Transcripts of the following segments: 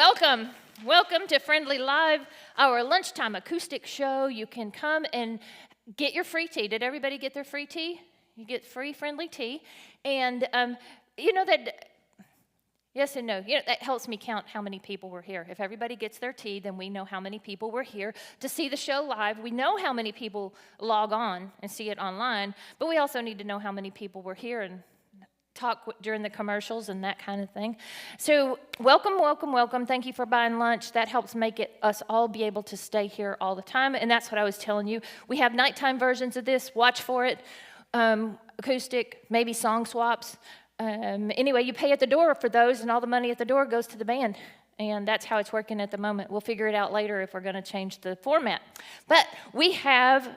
welcome. Welcome to Friendly Live, our lunchtime acoustic show. You can come and get your free tea. Did everybody get their free tea? You get free Friendly tea. And you know that, yes and no, you know, that helps me count how many people were here. If everybody gets their tea, then we know how many people were here to see the show live. We know how many people log on and see it online, but we also need to know how many people were here and talk during the commercials and that kind of thing. So welcome, welcome, welcome. Thank you for buying lunch. That helps make it us all be able to stay here all the time. And that's what I was telling you. We have nighttime versions of this. Watch for it. Acoustic, maybe song swaps. Anyway, you pay at the door for those, and all the money at the door goes to the band. And that's how it's working at the moment. We'll figure it out later if we're going to change the format. But we have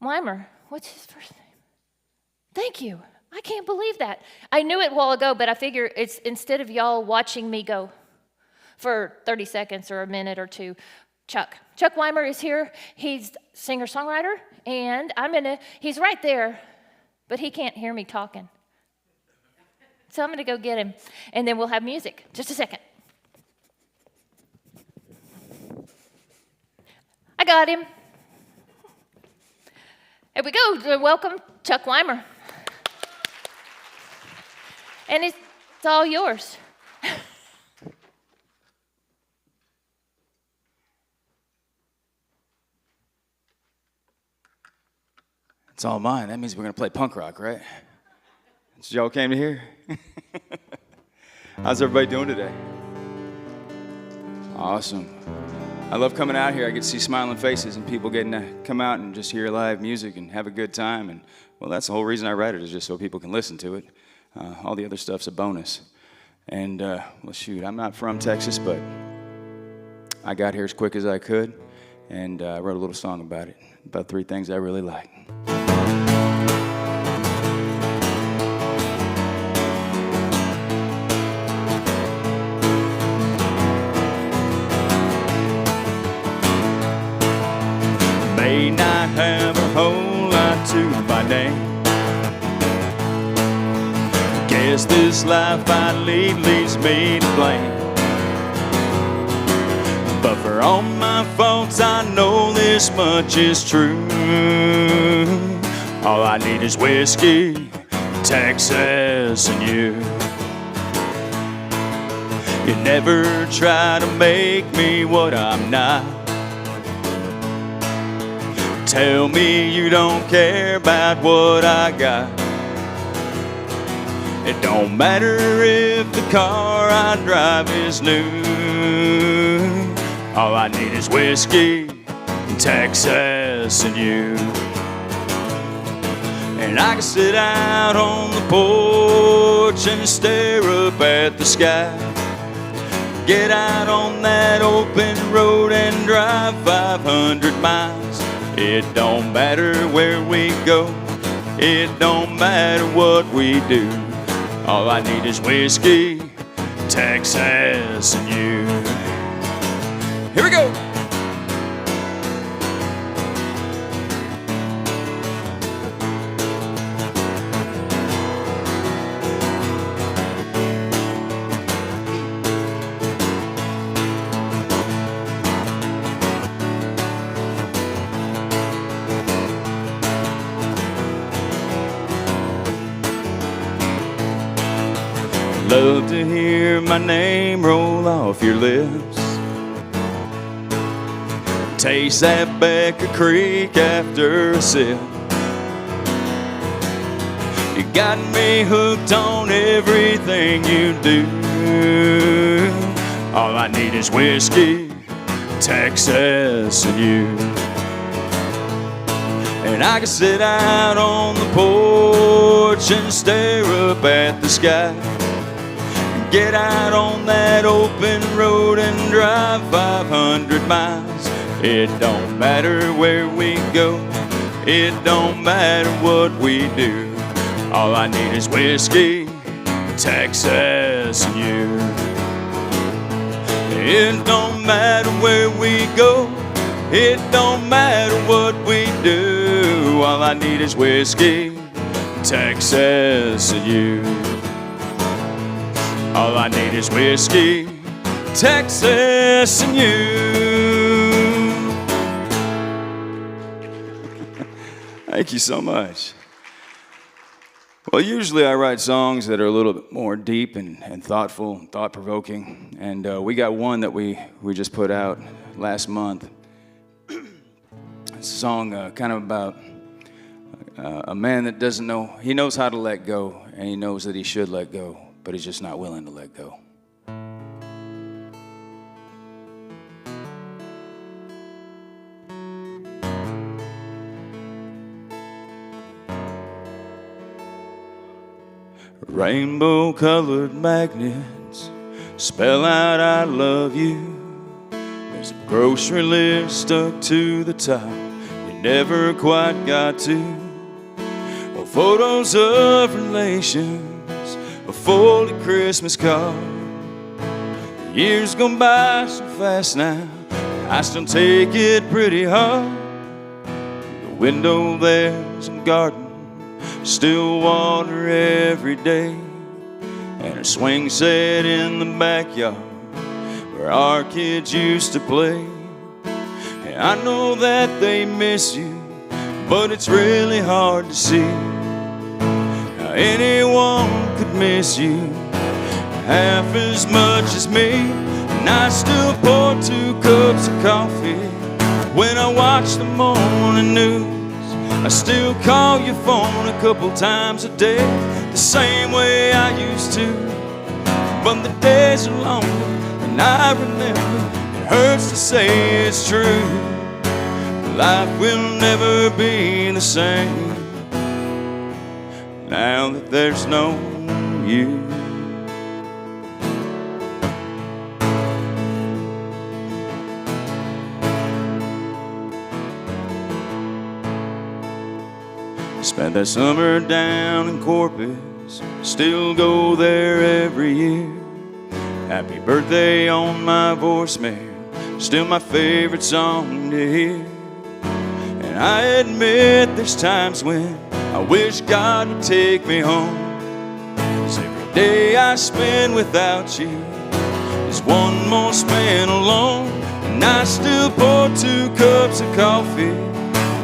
Wimer. What's his first name? Thank you. I can't believe that. I knew it a while ago, but I figure it's instead of y'all watching me go for 30 seconds or a minute or two, Chuck Wimer is here. He's singer-songwriter, and he's right there, but he can't hear me talking. So I'm going to go get him, and then we'll have music. Just a second. I got him. Here we go. Welcome, Chuck Wimer. And it's all yours. It's all mine. That means we're going to play punk rock, right? That's what y'all came to hear? How's everybody doing today? Awesome. I love coming out here. I get to see smiling faces and people getting to come out and just hear live music and have a good time. And, well, that's the whole reason I write it, is just so people can listen to it. All the other stuff's a bonus. And, well, shoot, I'm not from Texas, but I got here as quick as I could, and I wrote a little song about it, about 3 things I really like. May not have a whole lot to my name. Guess this life I lead leaves me to blame. But for all my faults, I know this much is true. All I need is whiskey, Texas, and you. You never try to make me what I'm not. Tell me you don't care about what I got. It don't matter if the car I drive is new. All I need is whiskey, Texas, and you. And I can sit out on the porch and stare up at the sky. Get out on that open road and drive 500 miles. It don't matter where we go. It don't matter what we do. All I need is whiskey, Texas, and you. Here we go. Love to hear my name roll off your lips. Taste that Becca Creek after a sip. You got me hooked on everything you do. All I need is whiskey, Texas, and you. And I can sit out on the porch and stare up at the sky. Get out on that open road and drive 500 miles. It don't matter where we go. It don't matter what we do. All I need is whiskey, Texas, and you. It don't matter where we go. It don't matter what we do. All I need is whiskey, Texas, and you. All I need is whiskey, Texas and you. Thank you so much. Well, usually I write songs that are a little bit more deep and thoughtful and thought-provoking. And we got one that we just put out last month. It's a song kind of about a man that doesn't know. He knows how to let go, and he knows that he should let go, but he's just not willing to let go. Rainbow-colored magnets spell out I love you. There's a grocery list stuck to the top you never quite got to. Or photos of relations, a folded Christmas card. The years gone by so fast now, I still take it pretty hard. The window there's a garden, still water every day, and a swing set in the backyard where our kids used to play. And I know that they miss you, but it's really hard to see how anyone could miss you half as much as me. And I still pour 2 cups of coffee when I watch the morning news. I still call your phone a couple times a day, the same way I used to. But the days are longer than I remember. It hurts to say it's true. Life will never be the same now that there's no you. Spent that summer down in Corpus, still go there every year. Happy birthday on my voicemail, still my favorite song to hear. And I admit there's times when I wish God would take me home, 'cause every day I spend without you is one more spent alone. And I still pour 2 cups of coffee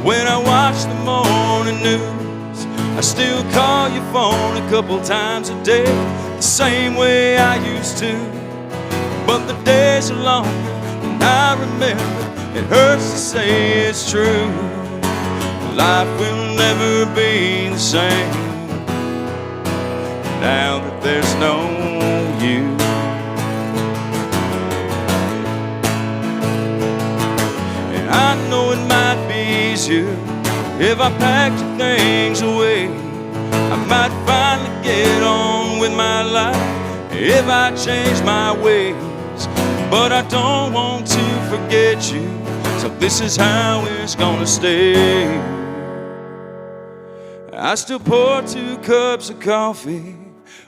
when I watch the morning news. I still call your phone a couple times a day, the same way I used to. But the days are longer than I remember. It hurts to say it's true. Life will never be the same now that there's no you. And I know it might be easier if I packed your things away. I might finally get on with my life if I change my ways. But I don't want to forget you, so this is how it's gonna stay. I still pour 2 cups of coffee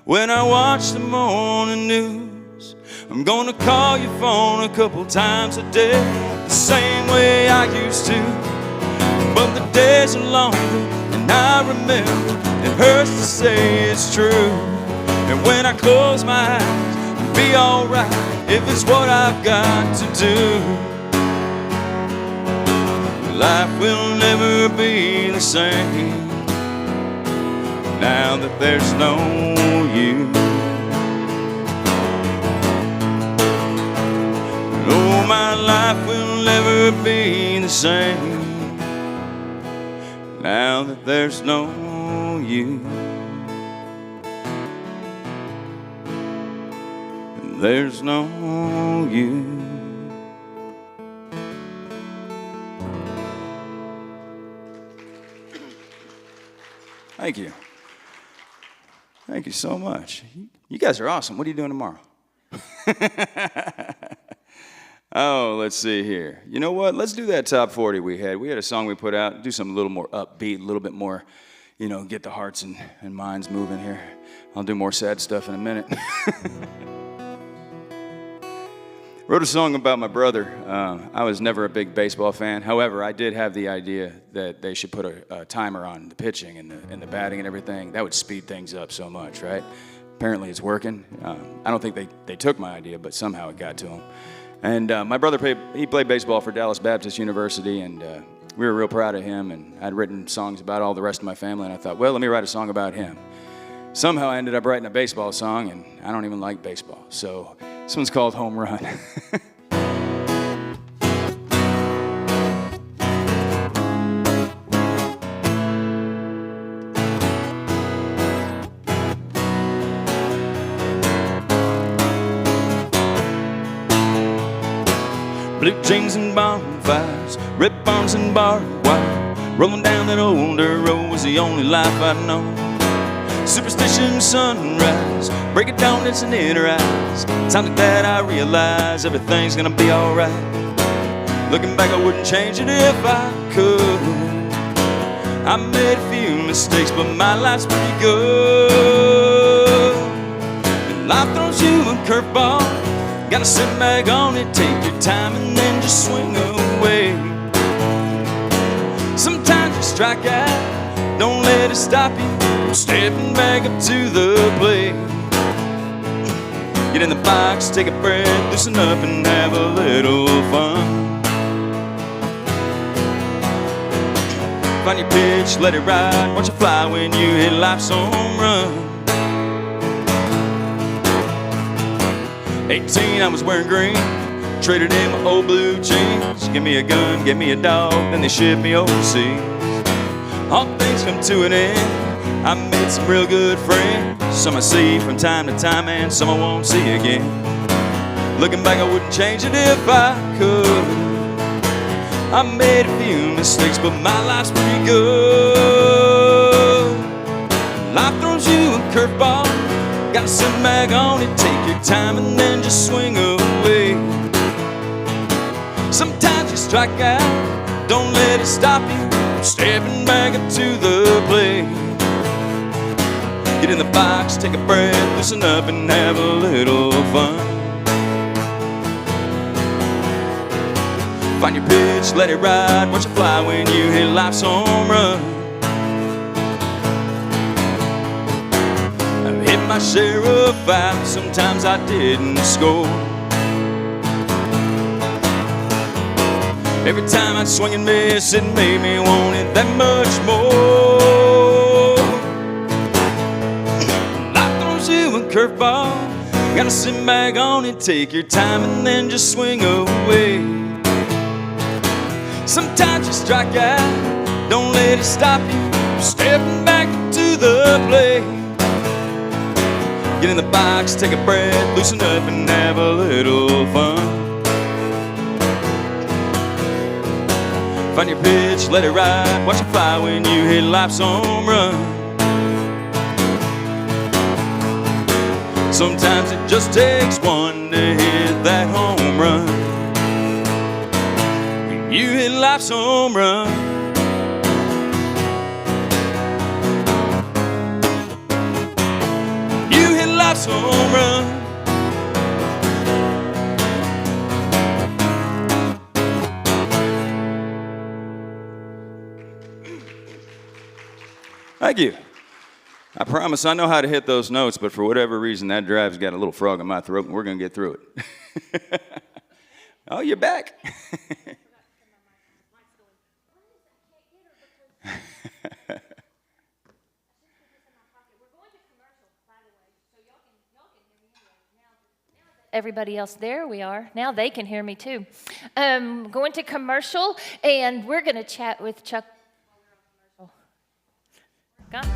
when I watch the morning news. I'm gonna call your phone a couple times a day, the same way I used to. But the days are longer than I remember. It hurts to say it's true. And when I close my eyes, it'll be alright if it's what I've got to do. Life will never be the same now that there's no you. No, my life will never be the same now that there's no you. There's no you. Thank you. Thank you so much. You guys are awesome. What are you doing tomorrow? Oh, let's see here. You know what? Let's do that top 40 we had. We had a song we put out. Do something a little more upbeat, a little bit more, you know, get the hearts and minds moving here. I'll do more sad stuff in a minute. Wrote a song about my brother. I was never a big baseball fan. However, I did have the idea that they should put a timer on the pitching and the batting and everything. That would speed things up so much, right? apparently it's working. I don't think they took my idea, but somehow it got to them. And my brother played baseball for Dallas Baptist University, and we were real proud of him. And I'd written songs about all the rest of my family, and I thought, well, let me write a song about him. Somehow I ended up writing a baseball song, and I don't even like baseball. So this one's called Home Run. Blue jeans and bonfires, red barns and barbed wire. Rolling down that old dirt road was the only life I'd known. Superstition sunrise, break it down, it's an inner eyes. Times like that I realize everything's gonna be alright. Looking back, I wouldn't change it if I could. I made a few mistakes, but my life's pretty good. And life throws you a curveball, gotta sit back on it, take your time, and then just swing away. Sometimes you strike out, don't let it stop you from stepping back up to the plate. Get in the box, take a breath, loosen up and have a little fun. Find your pitch, let it ride, watch it fly when you hit life's home run. 18, I was wearing green, traded in my old blue jeans. Give me a gun, give me a dog, then they shipped me overseas. All things come to an end, I made some real good friends. Some I see from time to time and some I won't see again. Looking back, I wouldn't change it if I could. I made a few mistakes, but my life's pretty good. Life throws you a curveball, gotta sit back on it, take your time, and then just swing away. Sometimes you strike out, don't let it stop you from stepping back up to the plate. Get in the box, take a breath, loosen up and have a little fun. Find your pitch, let it ride, watch it fly when you hit life's home run. I've hit my share of fights, sometimes I didn't score. Every time I'd swing and miss, it made me want it that much more. Life throws you a curveball, gotta sit back on it, take your time, and then just swing away. Sometimes you strike out, don't let it stop you from stepping back to the plate. Get in the box, take a breath, loosen up and have a little fun. Find your pitch, let it ride, watch it fly when you hit life's home run. Sometimes it just takes one to hit that home run. You hit life's home run. You hit life's home run. Thank you. I promise I know how to hit those notes, but for whatever reason, that drive's got a little frog in my throat, and we're going to get through it. Oh, you're back. Everybody else, there we are. Now they can hear me too. Going to commercial, and we're going to chat with Chuck.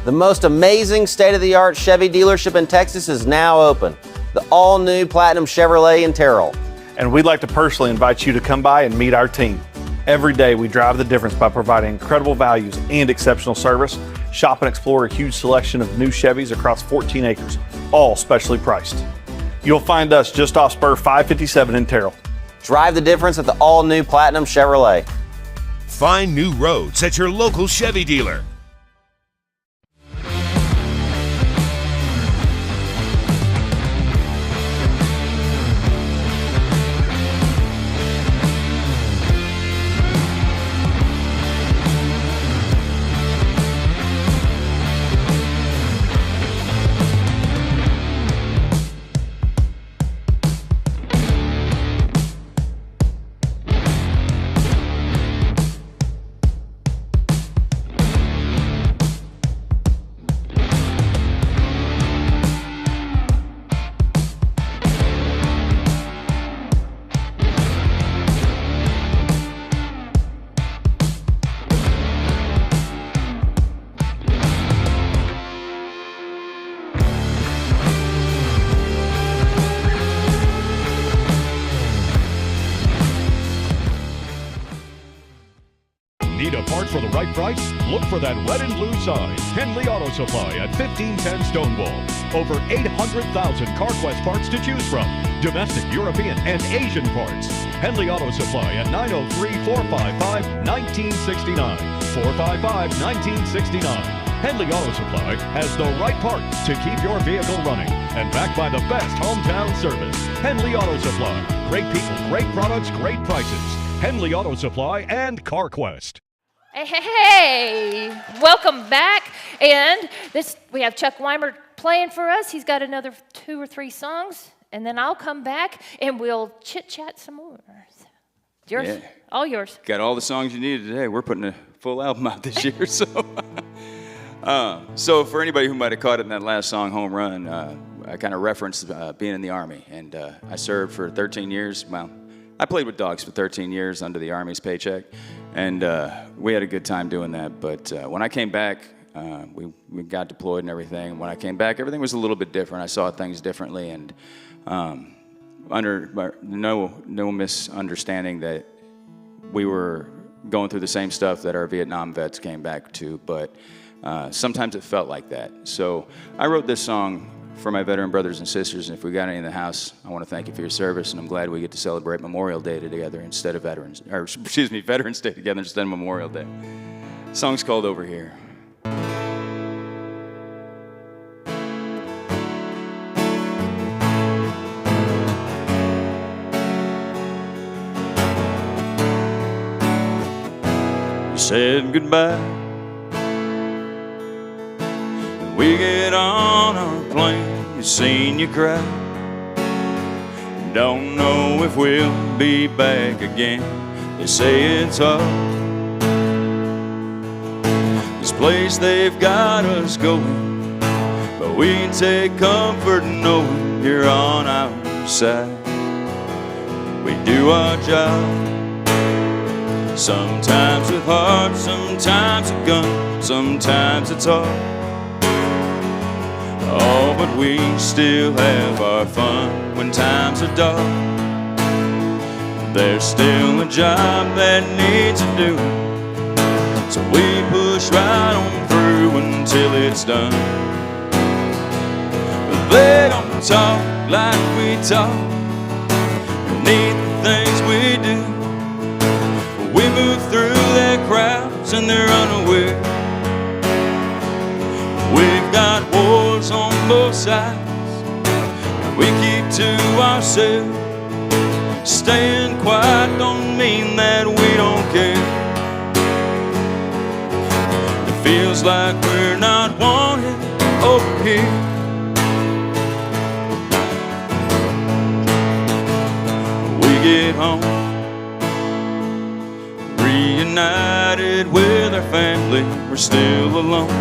The most amazing state-of-the-art Chevy dealership in Texas is now open. The all-new Platinum Chevrolet in Terrell. And we'd like to personally invite you to come by and meet our team. Every day we drive the difference by providing incredible values and exceptional service. Shop and explore a huge selection of new Chevys across 14 acres, all specially priced. You'll find us just off Spur 557 in Terrell. Drive the difference at the all-new Platinum Chevrolet. Find new roads at your local Chevy dealer. for the right price? Look for that red and blue sign. Friendlee Auto Supply at 1510 Stonewall. Over 800,000 CarQuest parts to choose from. Domestic, European, and Asian parts. Friendlee Auto Supply at 903-455-1969. 455-1969. Friendlee Auto Supply has the right part to keep your vehicle running and backed by the best hometown service. Friendlee Auto Supply. Great people, great products, great prices. Friendlee Auto Supply and CarQuest. Hey, welcome back. And we have Chuck Wimer playing for us. He's got another 2 or 3 songs, and then I'll come back and we'll chit-chat some more. Yours, Yeah. all yours. Got all the songs you needed today. We're putting a full album out this year, so. So for anybody who might have caught it in that last song, Home Run, I kind of referenced being in the Army, and I served for 13 years. Well, I played with dogs for 13 years under the Army's paycheck, and we had a good time doing that. But when I came back, we got deployed and everything. When I came back, everything was a little bit different. I saw things differently, and under no misunderstanding that we were going through the same stuff that our Vietnam vets came back to, but sometimes it felt like that. So I wrote this song for my veteran brothers and sisters, and if we got any in the house, I want to thank you for your service, and I'm glad we get to celebrate Memorial Day together instead of Veterans Day together instead of Memorial Day. The song's called Over Here. You said goodbye. We get on our plane, you seen you cry. Don't know if we'll be back again. They say it's hard. This place they've got us going, but we can take comfort knowing you're on our side. We do our job, sometimes with heart, sometimes with gun, sometimes it's hard. Oh, but we still have our fun when times are dark. There's still a job that needs a doing, so we push right on through until it's done. But they don't talk like we talk beneath the things we do. We move through their crowds and they're unaware. We've got wars on both sides, and we keep to ourselves. Staying quiet don't mean that we don't care. It feels like we're not wanted over here. We get home, reunited with our family, we're still alone.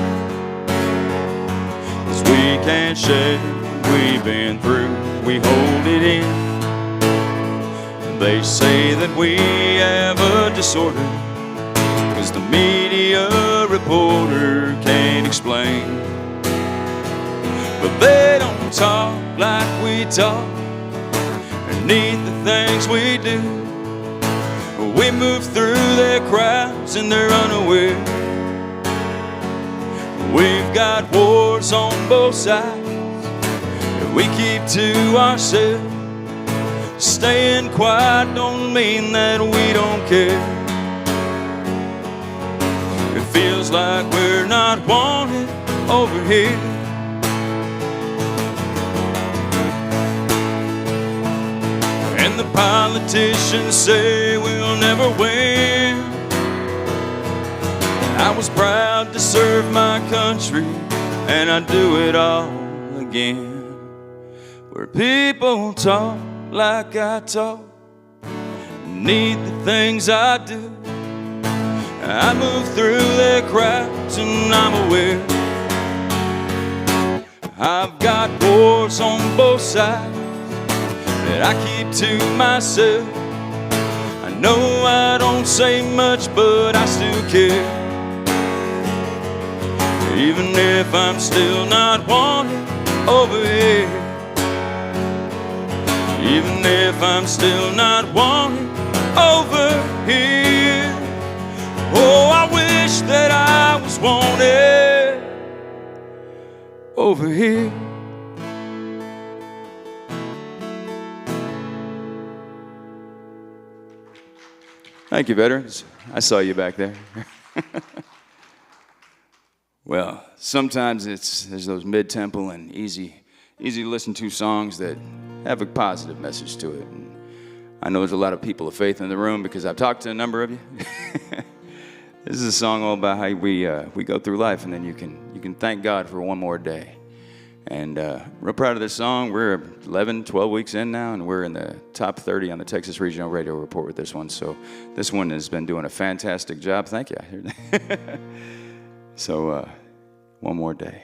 We can't share what we've been through, we hold it in. They say that we have a disorder, 'cause the media reporter can't explain. But they don't talk like we talk beneath the things we do. We move through their crowds and they're unaware. We've got wars on both sides, and we keep to ourselves. Staying quiet don't mean that we don't care. It feels like we're not wanted over here. And the politicians say we'll never win. I was proud to serve my country, and I do it all again. Where people talk like I talk, need the things I do. I move through their crowds and I'm aware. I've got wars on both sides that I keep to myself. I know I don't say much, but I still care. Even if I'm still not wanted over here. Even if I'm still not wanted over here. Oh, I wish want it over here. Thank you, veterans. I saw you back there. Well, sometimes there's those mid-tempo and easy to listen to songs that have a positive message to it. And I know there's a lot of people of faith in the room because I've talked to a number of you. This is a song all about how we go through life, and then you can thank God for one more day. And real proud of this song. We're 11, 12 weeks in now, and we're in the top 30 on the Texas Regional Radio Report with this one. So this one has been doing a fantastic job. Thank you. So one more day.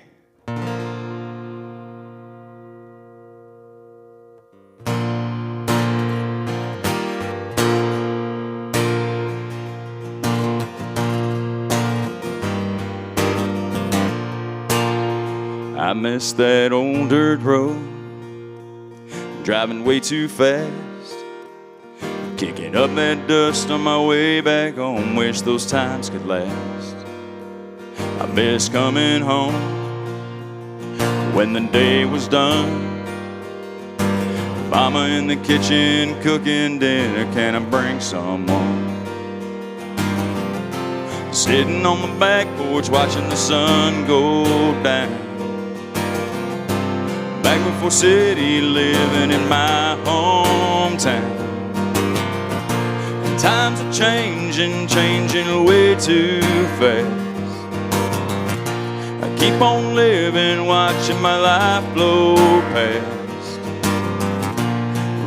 I miss that old dirt road, driving way too fast, kicking up that dust on my way back home. Wish those times could last. I miss coming home when the day was done. Mama in the kitchen cooking dinner, can I bring some home? Sitting on the back porch watching the sun go down. Back before city, living in my hometown. And times are changing way too fast. I keep on living, watching my life blow past.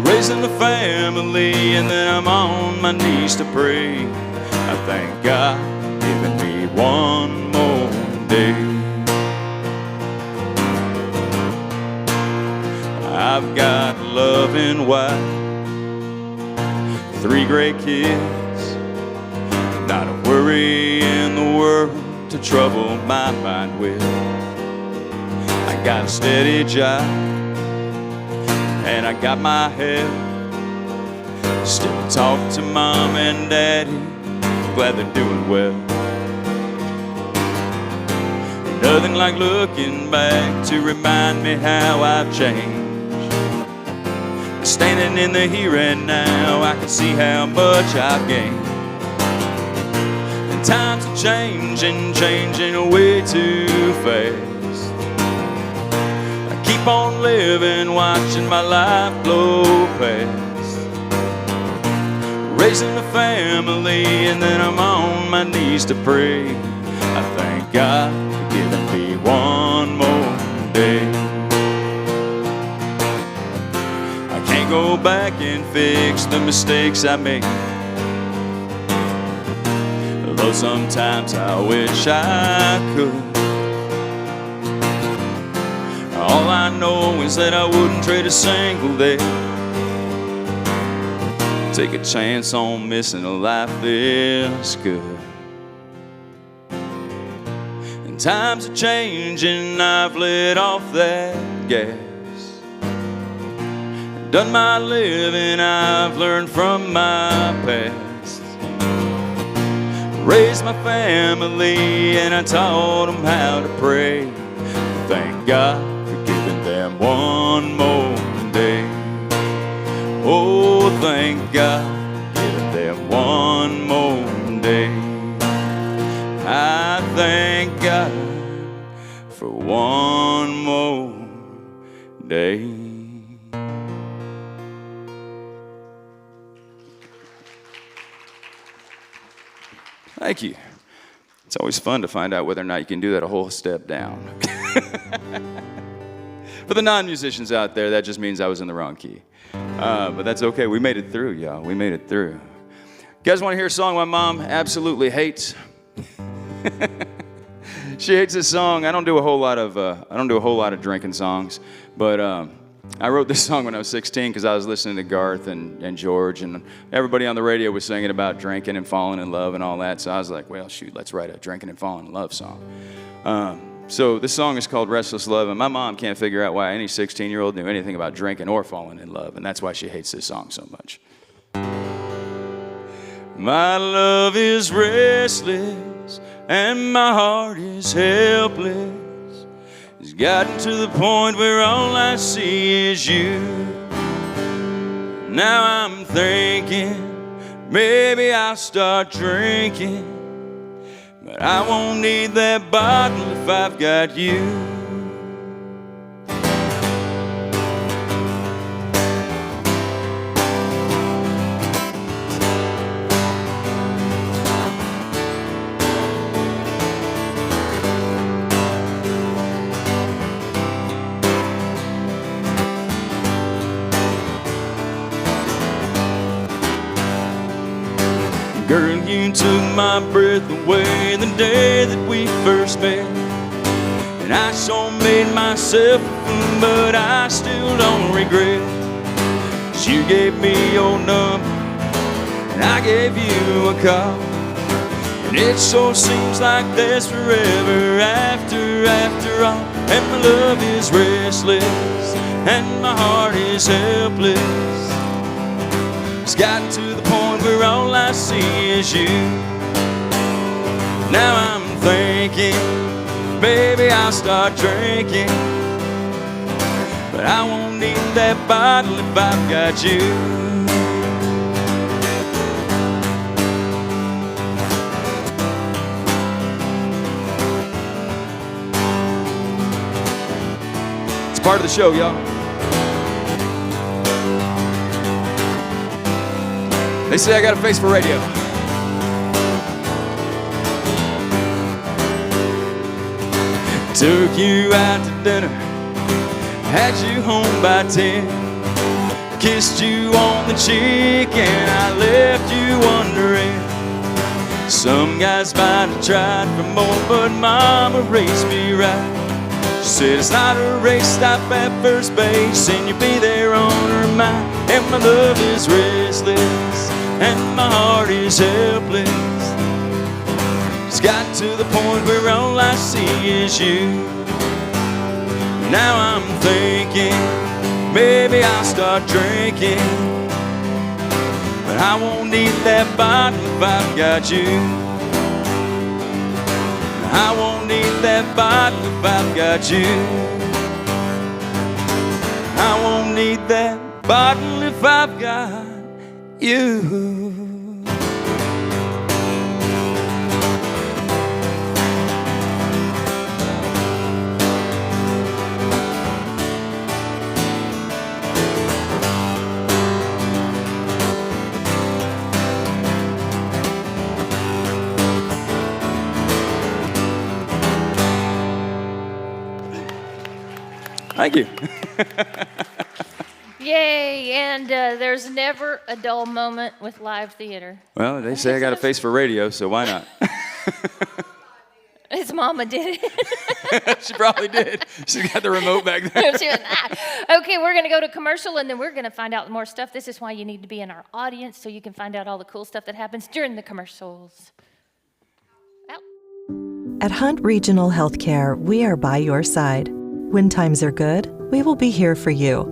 Raising a family, and then I'm on my knees to pray. I thank God for giving me one more day. I've got a loving wife, 3 great kids, not a worry in the world to trouble my mind with. I got a steady job, and I got my help. Still talk to mom and daddy, glad they're doing well. Nothing like looking back to remind me how I've changed. Standing in the here and now, I can see how much I've gained. And times are changing way too fast. I keep on living, watching my life blow past. Raising a family, and then I'm on my knees to pray. I thank God for giving me one more day. Go back and fix the mistakes I made, though sometimes I wish I could. All I know is that I wouldn't trade a single day. Take a chance on missing a life this good. And times are changing, I've let off that gas. Done my living, I've learned from my past. Raised my family, and I taught them how to pray. Thank God for giving them one more day. Oh, thank God for giving them one more day. I thank God for one more day. Thank you. It's always fun to find out whether or not you can do that a whole step down. For the non-musicians out there, that just means I was in the wrong key. But that's okay. We made it through, y'all. We made it through. You guys want to hear a song my mom absolutely hates? She hates this song. I don't do a whole lot of drinking songs, but I wrote this song when I was 16 because I was listening to Garth and George, and everybody on the radio was singing about drinking and falling in love and all that. So I was like, well, shoot, let's write a drinking and falling in love song. So this song is called Restless Love, and my mom can't figure out why any 16-year-old knew anything about drinking or falling in love, and that's why she hates this song so much. My love is restless, and my heart is helpless. It's gotten to the point where all I see is you. Now I'm thinking maybe I'll start drinking, but I won't need that bottle if I've got you. Girl, you took my breath away the day that we first met, and I sure made myself a fool, but I still don't regret. 'Cause you gave me your number, and I gave you a call, and it sure seems like there's forever after all. And my love is restless, and my heart is helpless. It's gotten to the point where all I see is you. Now I'm thinking maybe I'll start drinking, but I won't need that bottle if I've got you. It's part of the show, y'all. They say I got a face for radio. Took you out to dinner, had you home by 10, kissed you on the cheek, and I left you wondering. Some guys might have tried for more, but Mama raised me right. She said it's not a race, stop at first base, and you'll be there on her mind. And my love is restless, and my heart is helpless. It's got to the point where all I see is you. Now I'm thinking maybe I'll start drinking, but I won't need that bottle if I've got you. I won't need that bottle if I've got you. I won't need that bottle if I've got you. Thank you. Yay, and there's never a dull moment with live theater. Well, they say I got a face for radio, so why not? His mama did it. She probably did. She's got the remote back there. She was, Okay, we're going to go to commercial, and then we're going to find out more stuff. This is why you need to be in our audience, so you can find out all the cool stuff that happens during the commercials. Out. At Hunt Regional Healthcare, we are by your side. When times are good, we will be here for you.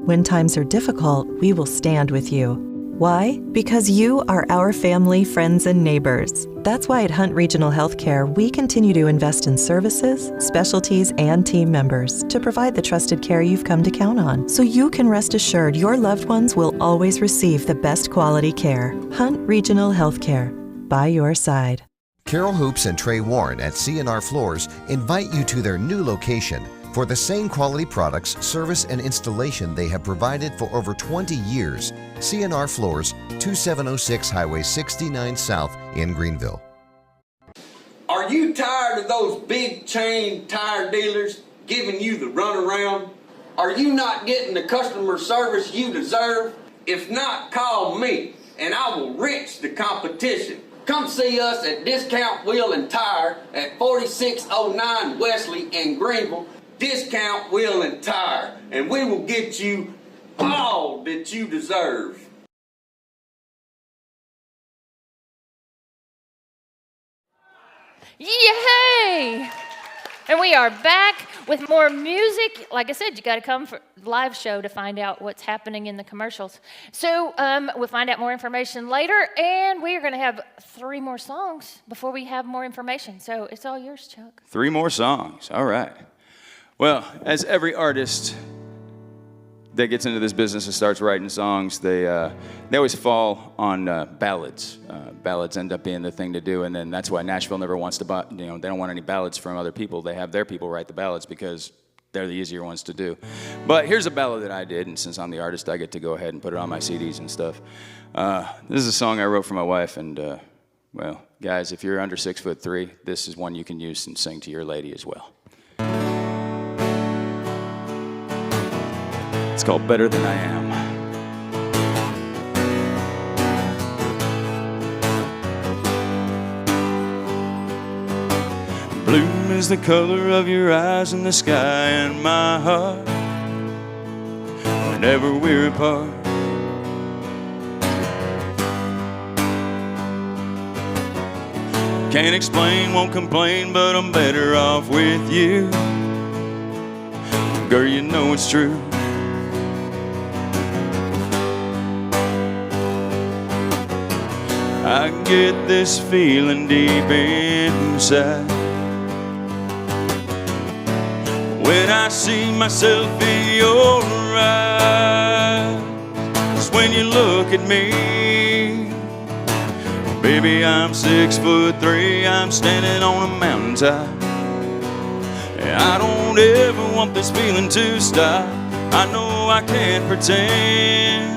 When times are difficult, we will stand with you. Why? Because you are our family, friends, and neighbors. That's why at Hunt Regional Healthcare, we continue to invest in services, specialties, and team members to provide the trusted care you've come to count on, so you can rest assured your loved ones will always receive the best quality care. Hunt Regional Healthcare, by your side. Carol Hoops and Trey Warren at C&R Floors invite you to their new location for the same quality products, service, and installation they have provided for over 20 years. C&R Floors, 2706 Highway 69 South in Greenville. Are you tired of those big chain tire dealers giving you the runaround? Are you not getting the customer service you deserve? If not, call me and I will wrench the competition. Come see us at Discount Wheel and Tire at 4609 Wesley in Greenville. Discount Wheel and Tire, and we will get you all that you deserve. Yay! And we are back with more music. Like I said, you got to come for live show to find out what's happening in the commercials. So we'll find out more information later, and we are going to have 3 more songs before we have more information. So it's all yours, Chuck. 3 more songs. All right. Well, as every artist that gets into this business and starts writing songs, they always fall on ballads. Ballads end up being the thing to do, and then that's why Nashville never wants to buy, they don't want any ballads from other people. They have their people write the ballads because they're the easier ones to do. But here's a ballad that I did, and since I'm the artist, I get to go ahead and put it on my CDs and stuff. This is a song I wrote for my wife, and well, guys, if you're under 6'3", this is one you can use and sing to your lady as well. It's called Better Than I Am. Blue is the color of your eyes and the sky and my heart whenever we're apart. Can't explain, won't complain, but I'm better off with you. Girl, you know it's true. I get this feeling deep inside when I see myself in your eyes. 'Cause when you look at me, baby, I'm 6'3", I'm standing on a mountaintop. And I don't ever want this feeling to stop. I know I can't pretend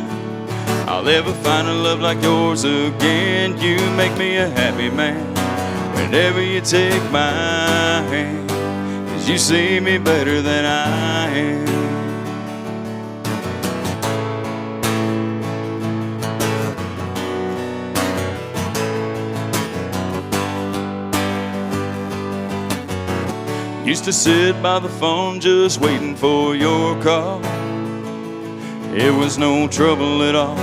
I'll ever find a love like yours again. You make me a happy man whenever you take my hand, 'cause you see me better than I am. Used to sit by the phone just waiting for your call. It was no trouble at all.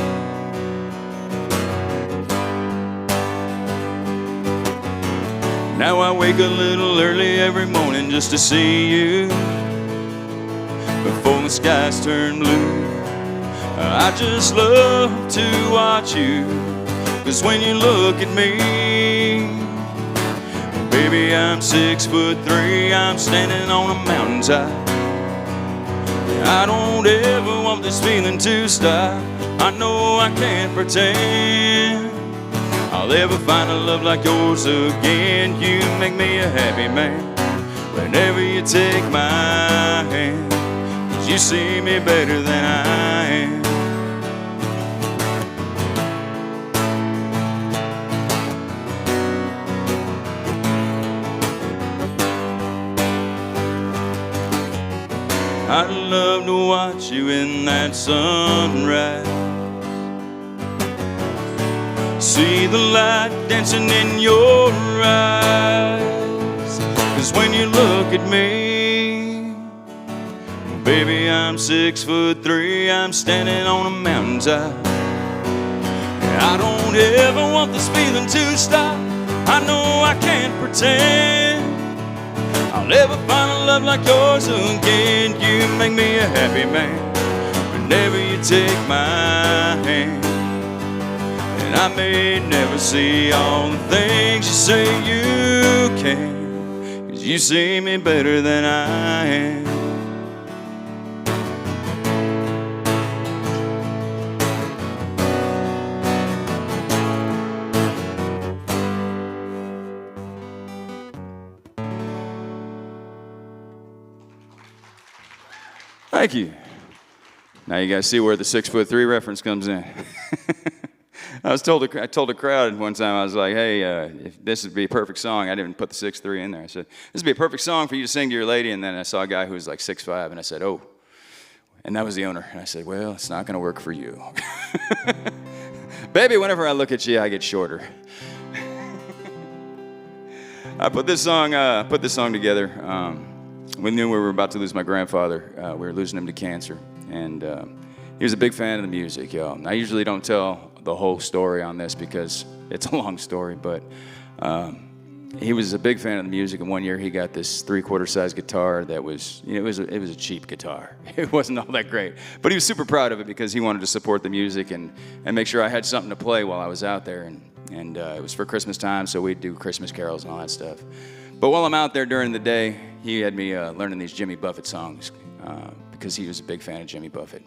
Now I wake a little early every morning just to see you before the skies turn blue. I just love to watch you, 'cause when you look at me, baby, I'm 6'3", I'm standing on a mountaintop. I don't ever want this feeling to stop. I know I can't pretend I'll ever find a love like yours again. You make me a happy man whenever you take my hand, 'cause you see me better than I am. I'd love to watch you in that sunrise, see the light dancing in your eyes. 'Cause when you look at me, baby, I'm 6'3", I'm standing on a mountaintop. I don't ever want this feeling to stop. I know I can't pretend I'll ever find a love like yours again. You make me a happy man whenever you take my hand. And I may never see all the things you say you can, 'cause you see me better than I am. Thank you. Now you guys see where the 6'3" reference comes in. I told a crowd one time, I was like, hey, if this would be a perfect song, I didn't put the 6'3" in there. I said, this would be a perfect song for you to sing to your lady. And then I saw a guy who was like 6'5", and I said, oh. And that was the owner. And I said, well, it's not going to work for you. Baby, whenever I look at you, I get shorter. I put this song together. We knew we were about to lose my grandfather. We were losing him to cancer. And he was a big fan of the music, y'all. I usually don't tell the whole story on this because it's a long story, but he was a big fan of the music, and one year he got this 3/4 size guitar that was, it was a cheap guitar. It wasn't all that great, but he was super proud of it because he wanted to support the music and make sure I had something to play while I was out there. And it was for Christmas time, so we'd do Christmas carols and all that stuff. But while I'm out there during the day, he had me learning these Jimmy Buffett songs because he was a big fan of Jimmy Buffett.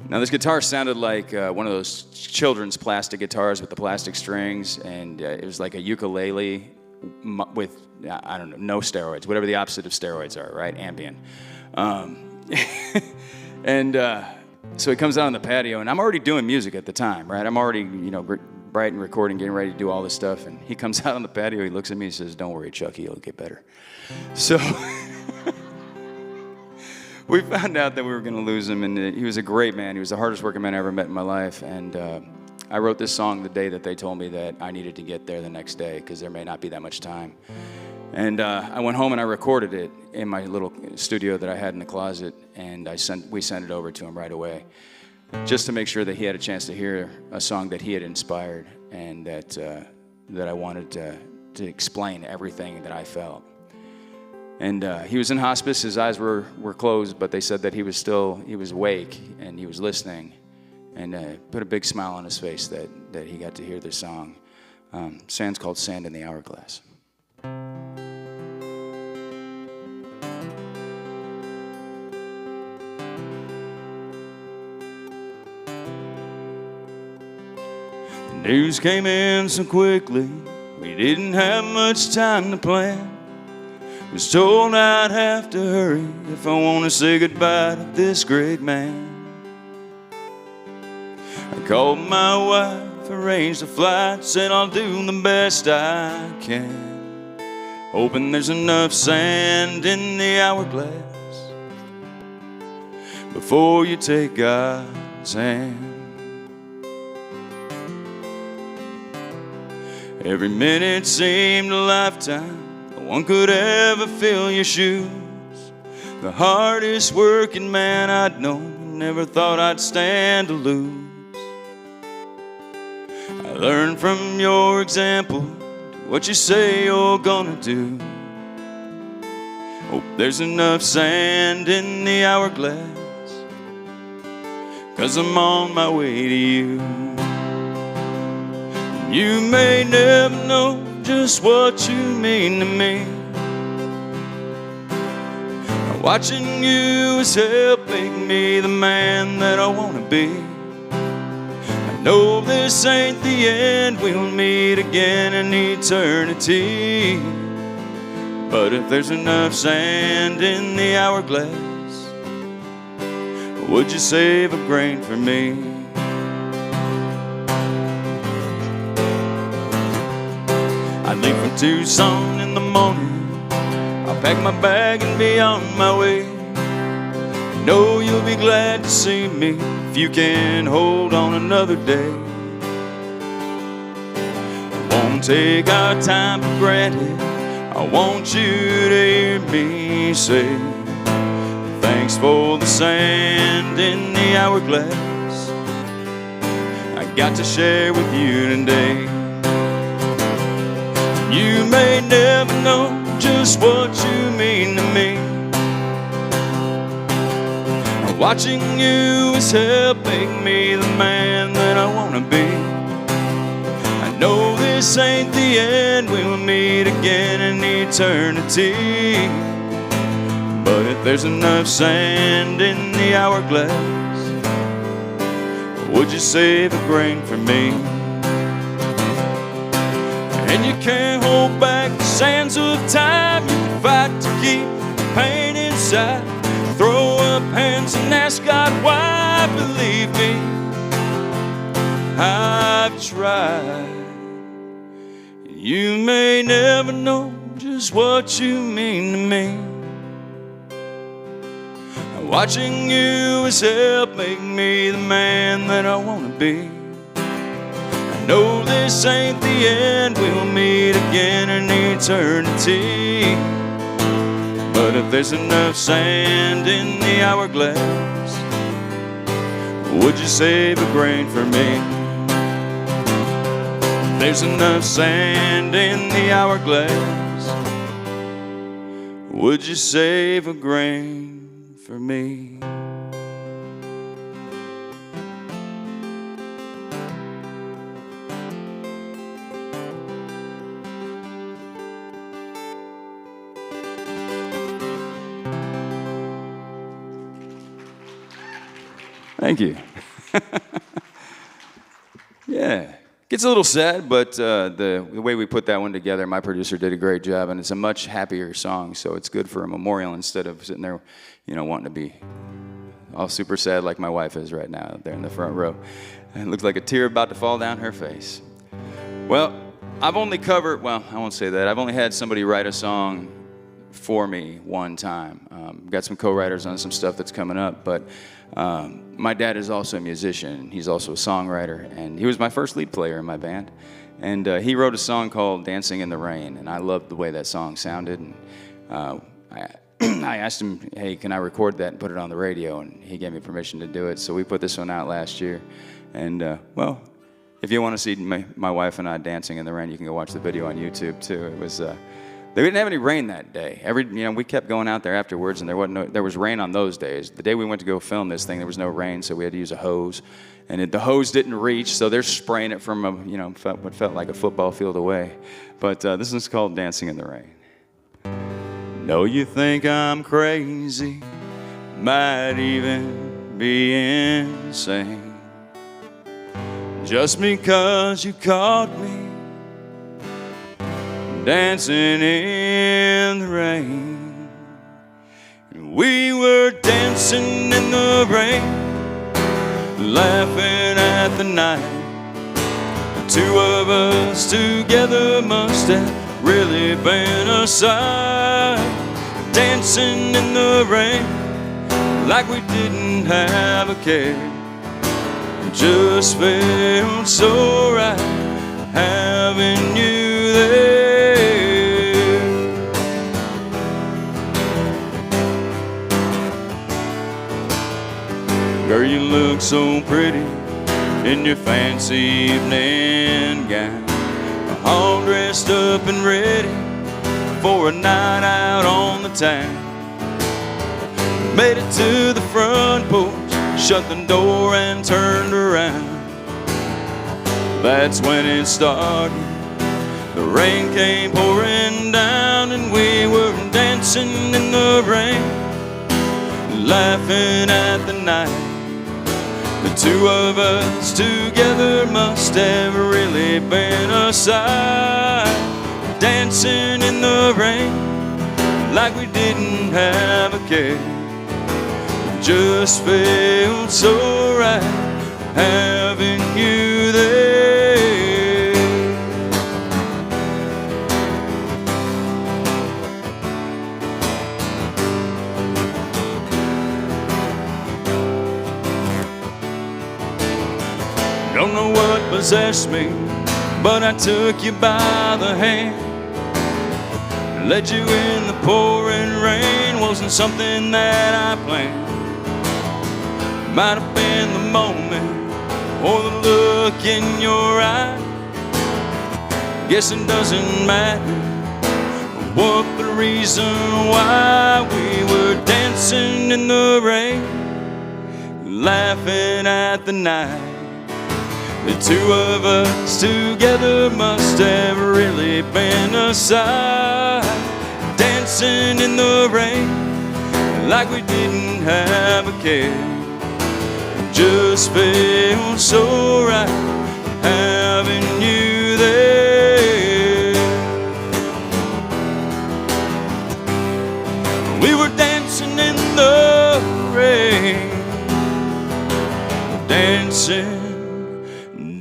Now, this guitar sounded like one of those children's plastic guitars with the plastic strings, and it was like a ukulele with, I don't know, no steroids, whatever the opposite of steroids are, right? Ambien. So he comes out on the patio, and I'm already doing music at the time, right? I'm already, writing, recording, getting ready to do all this stuff, and he comes out on the patio, he looks at me, and says, "Don't worry, Chucky, it'll get better." So we found out that we were going to lose him, and he was a great man. He was the hardest working man I ever met in my life, and I wrote this song the day that they told me that I needed to get there the next day because there may not be that much time. And I went home and I recorded it in my little studio that I had in the closet, and we sent it over to him right away just to make sure that he had a chance to hear a song that he had inspired and that I wanted to explain everything that I felt. And he was in hospice. His eyes were closed, but they said that he was awake and he was listening, and put a big smile on his face that he got to hear this song. Sand's called "Sand in the Hourglass." The news came in so quickly, we didn't have much time to plan. Was told I'd have to hurry if I want to say goodbye to this great man. I called my wife, arranged a flight, said I'll do the best I can, hoping there's enough sand in the hourglass before you take God's hand. Every minute seemed a lifetime. No one could ever fill your shoes. The hardest working man I'd known, never thought I'd stand to lose. I learned from your example, do what you say you're gonna do. Hope there's enough sand in the hourglass, 'cause I'm on my way to you. You may never know just what you mean to me. Watching you is helping me the man that I want to be. I know this ain't the end, we'll meet again in eternity. But if there's enough sand in the hourglass, would you save a grain for me? I leave from Tucson in the morning. I'll pack my bag and be on my way. You know you'll be glad to see me if you can hold on another day. I won't take our time for granted. I want you to hear me say, thanks for the sand in the hourglass I got to share with you today. You may never know just what you mean to me. Watching you is helping me the man that I want to be. I know this ain't the end, we'll meet again in eternity. But if there's enough sand in the hourglass, would you save a grain for me? And you can't hold back the sands of time. You can fight to keep the pain inside. Throw up hands and ask God why. Believe me, I've tried. You may never know just what you mean to me. Watching you is helping me the man that I want to be. I know this ain't the end, we'll meet again in eternity. But if there's enough sand in the hourglass, would you save a grain for me? There's enough sand in the hourglass. Would you save a grain for me? Thank you. Yeah. Gets a little sad, but the way we put that one together, my producer did a great job, and it's a much happier song, so it's good for a memorial instead of sitting there, you know, wanting to be all super sad like my wife is right now there in the front row. And it looks like a tear about to fall down her face. Well, I've only covered, well, I won't say that. I've only had somebody write a song for me one time. Got some co-writers on some stuff that's coming up, but my dad is also a musician. He's also a songwriter, and he was my first lead player in my band. And he wrote a song called Dancing in the Rain, and I loved the way that song sounded. And I asked him, hey, can I record that and put it on the radio? And he gave me permission to do it, so we put this one out last year. And, well, if you want to see my wife and I dancing in the rain, you can go watch the video on YouTube, too. It was... They didn't have any rain that day. We kept going out there afterwards, and there was rain on those days. The day we went to go film this thing, there was no rain, so we had to use a hose. And the hose didn't reach, so they're spraying it from what felt like a football field away. But this is called Dancing in the Rain. Know you think I'm crazy, might even be insane, just because you caught me dancing in the rain. We were dancing in the rain, laughing at the night. The two of us together must have really been a sight. Dancing in the rain like we didn't have a care. It just felt so right having you there. Girl, you look so pretty in your fancy evening gown, all dressed up and ready for a night out on the town. Made it to the front porch, shut the door and turned around. That's when it started. The rain came pouring down, and we were dancing in the rain, laughing at the night. The two of us together must have really been a sight. Dancing in the rain like we didn't have a care. It just felt so right having you there. Don't know what possessed me, but I took you by the hand, led you in the pouring rain. Wasn't something that I planned. Might have been the moment or the look in your eye. Guess it doesn't matter what the reason why. We were dancing in the rain, laughing at the night. The two of us together must have really been a sight. Dancing in the rain like we didn't have a care. Just felt so right having you there. We were dancing in the rain,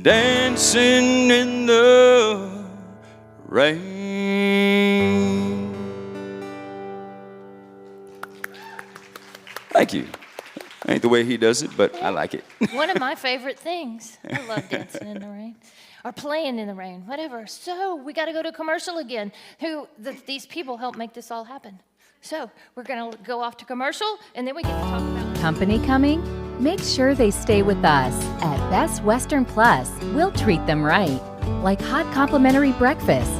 dancing in the rain. Thank you. Ain't the way he does it, but I like it. One of my favorite things. I love dancing in the rain. Or playing in the rain, whatever. So we got to go to commercial again. These people help make this all happen. So we're going to go off to commercial, and then we get to talk about company coming? Make sure they stay with us. At Best Western Plus, we'll treat them right. like hot complimentary breakfast,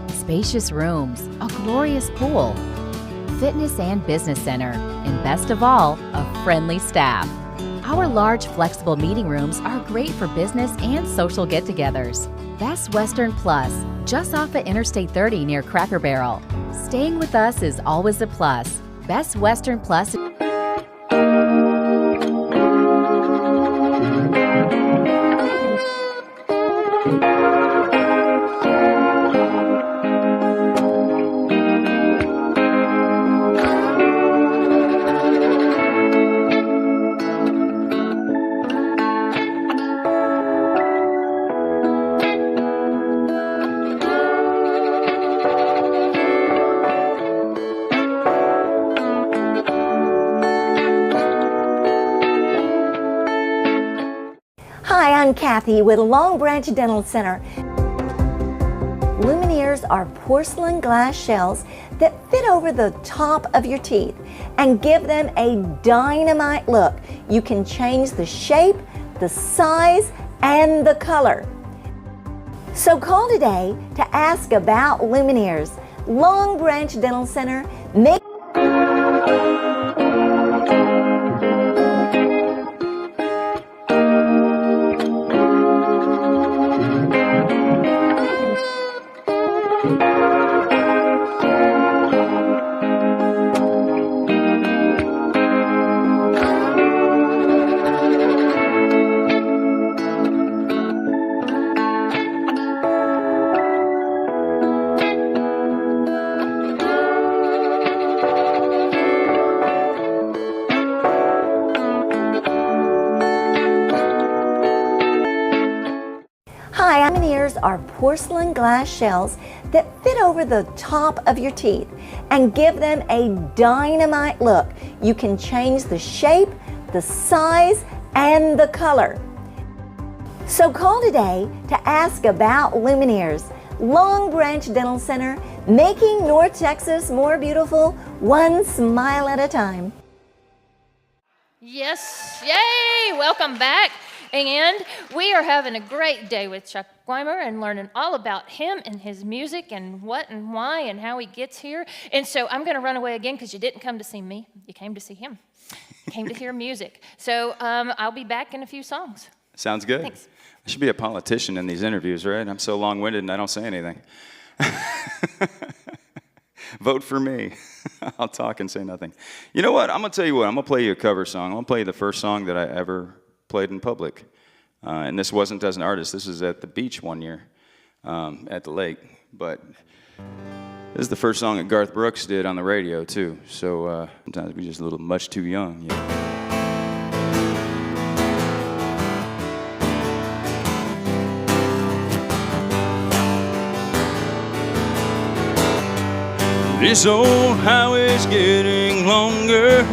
spacious rooms, a glorious pool, fitness and business center, and best of all, a friendly staff. Our large, flexible meeting rooms are great for business and social get-togethers. Best Western Plus, just off of Interstate 30 near Cracker Barrel. Staying with us is always a plus. Best Western Plus. Hi, I'm Kathy with Long Branch Dental Center. Lumineers are porcelain glass shells that fit over the top of your teeth and give them a dynamite look. You can change the shape, the size, and the color. So call today to ask about Lumineers. Long Branch Dental Center. Hi, Lumineers are porcelain glass shells that fit over the top of your teeth and give them a dynamite look. You can change the shape, the size, and the color. So call today to ask about Lumineers. Long Branch Dental Center, making North Texas more beautiful, one smile at a time. Yes, yay, welcome back. And we are having a great day with Chuck Wimer and learning all about him and his music and what and why and how he gets here. And so I'm going to run away again because you didn't come to see me. You came to see him. You came to hear music. So I'll be back in a few songs. Sounds good. Thanks. I should be a politician in these interviews, right? I'm so long-winded and I don't say anything. Vote for me. I'll talk and say nothing. You know what? I'm going to tell you what. I'm going to play you a cover song. I'm going to play you the first song that I ever played in public. And this wasn't as an artist. This was at the beach one year at the lake. But this is the first song that Garth Brooks did on the radio, too. So sometimes we're just a little much too young. Yeah. This old highway's getting longer.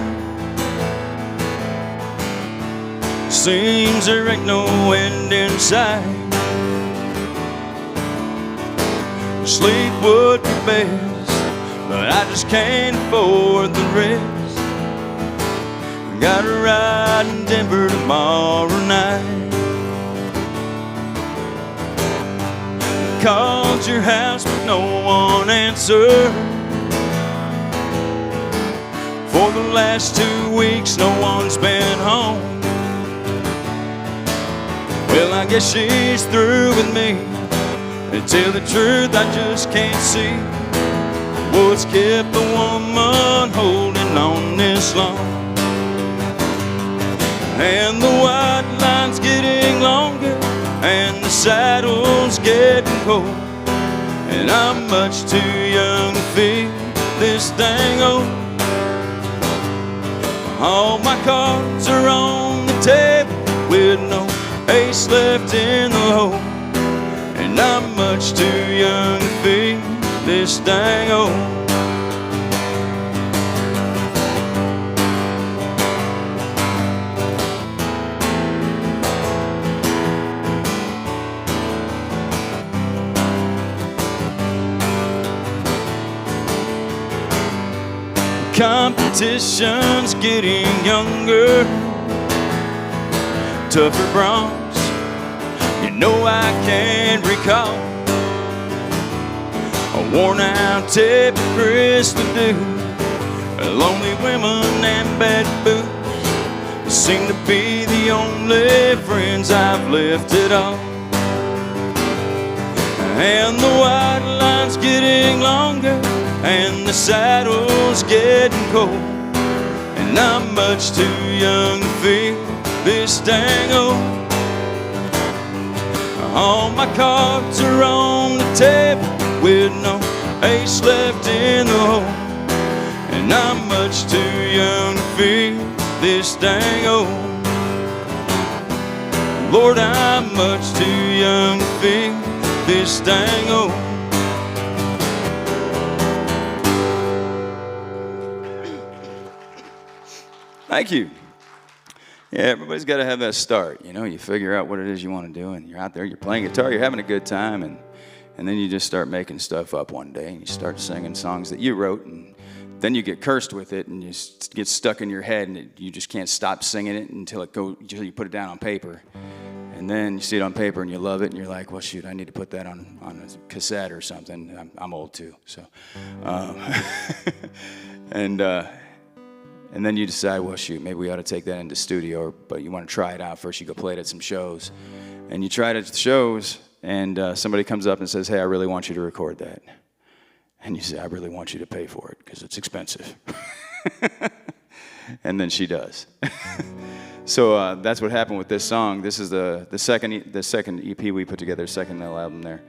Seems there ain't no end in sight. Sleep would be best, but I just can't afford the rest. Got a ride in Denver tomorrow night. Called your house but no one answered. For the last 2 weeks no one's been home. Well, I guess she's through with me. To tell the truth, I just can't see what's kept the woman holding on this long. And the white line's getting longer, and the saddle's getting cold. And I'm much too young to feel this thing over. All my cards are on the table with no ace left in the hole. And I'm much too young to feel this thing old. Competition's getting younger, tougher broncs. You know I can't recall a worn-out tape of Christmas do. Lonely women and bad booze seem to be the only friends I've left at all. And the white line's getting longer, and the saddle's getting cold, and I'm much too young to feel this dang old. All my cards are on the table with no ace left in the hole, and I'm much too young to feel this dang old. Lord, I'm much too young to feel this dang old. Thank you. Yeah, everybody's got to have that start. You know, you figure out what it is you want to do, and you're out there, you're playing guitar, you're having a good time, and then you just start making stuff up one day, and you start singing songs that you wrote, and then you get cursed with it, and you get stuck in your head, and you just can't stop singing it until you put it down on paper. And then you see it on paper, and you love it, and you're like, well, shoot, I need to put that on a cassette or something. I'm old, too, so. And then you decide, well, shoot, maybe we ought to take that into studio, but you want to try it out first. You go play it at some shows, and you try it at the shows, and somebody comes up and says, hey, I really want you to record that. And you say, I really want you to pay for it because it's expensive. And then she does. So that's what happened with this song. This is the second EP we put together, second little album there.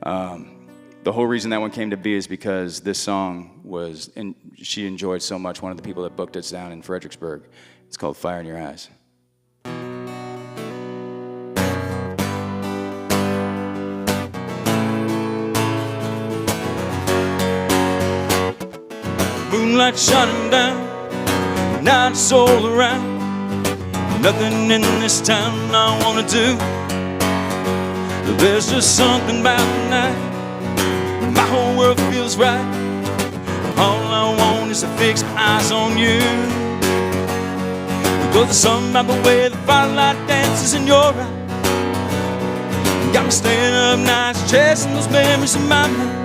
The whole reason that one came to be is because this song was, and she enjoyed so much, one of the people that booked us down in Fredericksburg. It's called Fire in Your Eyes. Moonlight shining down, nights all around. Nothing in this town I wanna do. There's just something about the night. My whole world feels right. All I want is to fix my eyes on you. Because there's something about the way the firelight dances in your eyes. Got me staying up nights chasing those memories in my mind.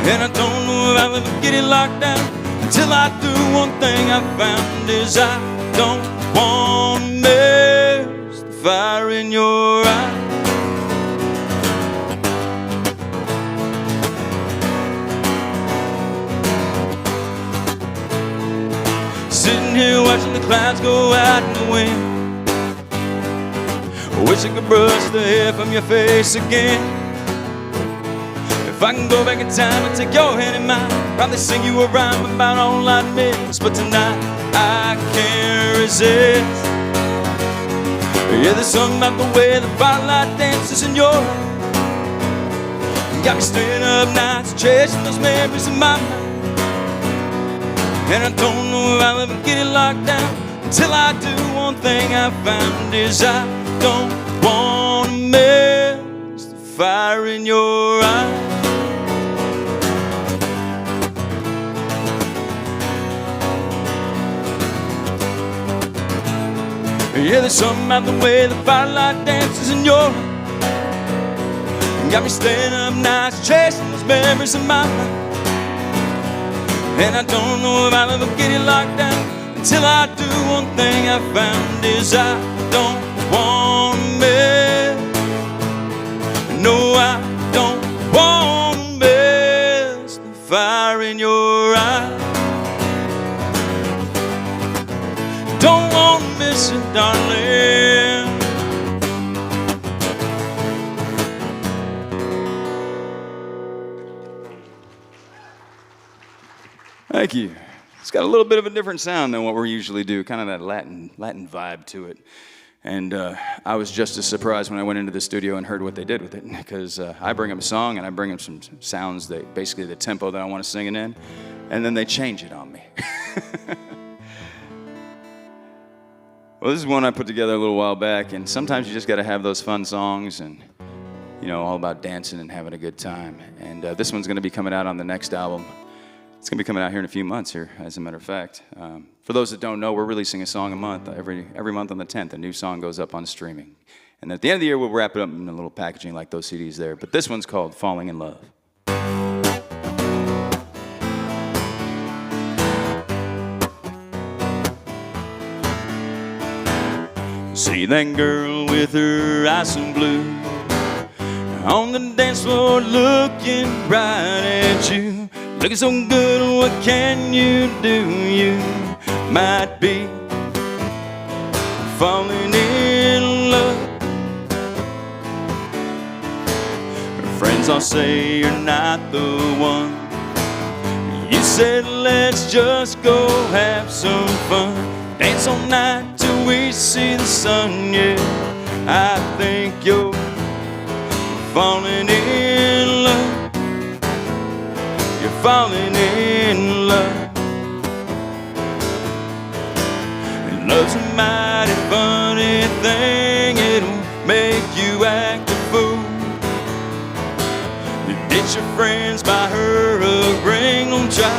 And I don't know if I'll ever get it locked down until I do. One thing I found is I don't want to miss the fire in your eyes. Sitting here watching the clouds go out in the wind. I wish I could brush the hair from your face again. If I can go back in time and take your hand in mine, probably sing you a rhyme about all I miss. But tonight I can't resist. Yeah, there's something about the way the firelight dances in your eyes. Got me staying up nights chasing those memories in my mind. And I don't know if I'll ever get it locked down until I do. One thing I found is I don't want to miss the fire in your eyes. Yeah, there's something about the way the firelight dances in your eyes. Got me staying up nights chasing those memories in my mind. And I don't know if I'll ever get it locked down until I do. One thing I found is I don't want to miss. No, I don't want to miss the fire in your eyes. Don't want to miss it, darling. Thank you. It's got a little bit of a different sound than what we usually do, kind of that Latin vibe to it. And I was just as surprised when I went into the studio and heard what they did with it, because I bring them a song and I bring them some sounds, that basically the tempo that I want to sing it in, and then they change it on me. Well, this is one I put together a little while back, and sometimes you just got to have those fun songs, and you know, all about dancing and having a good time. And this one's going to be coming out on the next album. It's going to be coming out here in a few months here, as a matter of fact. For those that don't know, we're releasing a song a month. Every month on the 10th, a new song goes up on streaming. And at the end of the year, we'll wrap it up in a little packaging like those CDs there. But this one's called Falling in Love. See that girl with her eyes so blue on the dance floor looking right at you. Looking so good, what can you do? You might be falling in love. Her friends all say you're not the one. You said let's just go have some fun. Dance all night till we see the sun, yeah. I think you're falling in love. You're falling in love. And love's a mighty funny thing. It'll make you act a fool. You ditch your friends, buy her a ring. Don't try,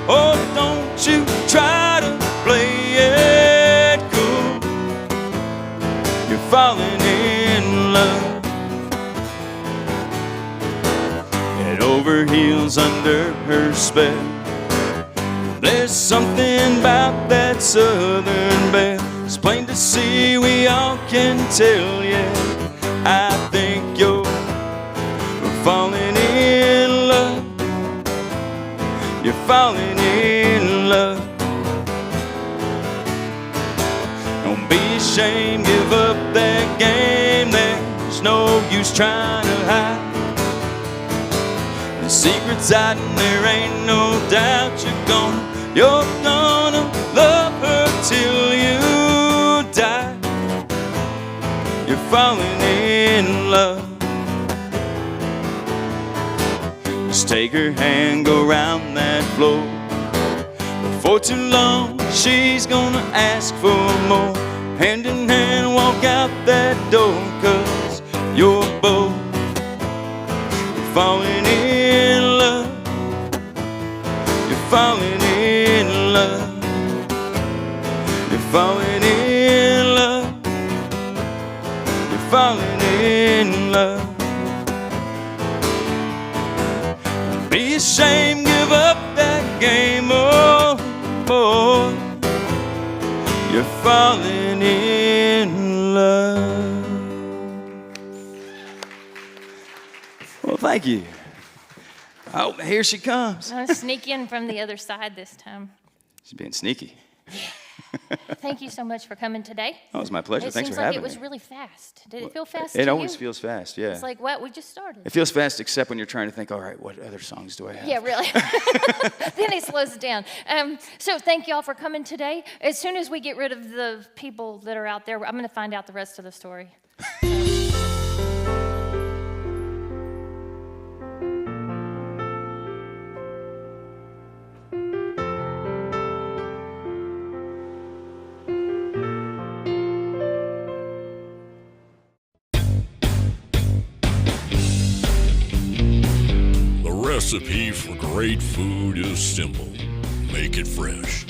oh, don't you try to play it cool. You're falling in love. Head over heels under her spell. There's something about that southern belle. It's plain to see, we all can tell, yeah. I think you're falling in love. You're falling in love. Don't be ashamed, give up that game. There's no use trying to hide. The secret's hiding, there ain't no doubt. You're gonna love her till you die. You're falling in love. Just take her hand, go round that floor. Before too long, she's gonna ask for more. Hand in hand, walk out that door, 'cause you're both falling in love. You're falling in love. You're falling in love. You're falling in love. Be ashamed, give up that game, oh boy. You're falling in love. Well, thank you. Oh, here she comes. I'm gonna sneak in from the other side this time. She's being sneaky. Thank you so much for coming today. Oh, it was my pleasure. Thanks for having me. It was really fast. Did it feel fast? It always feels fast, yeah. It's like, what? We just started. It feels fast, except when you're trying to think, all right, what other songs do I have? Yeah, really. Then it slows it down. So thank y'all for coming today. As soon as we get rid of the people that are out there, I'm going to find out the rest of the story. The recipe for great food is simple. Make it fresh.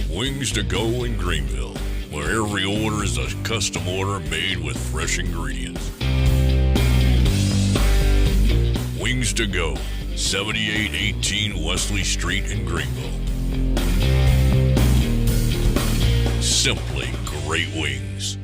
Wings to go in Greenville, where every order is a custom order made with fresh ingredients. Wings to go, 7818 Wesley Street in Greenville. Simply great wings.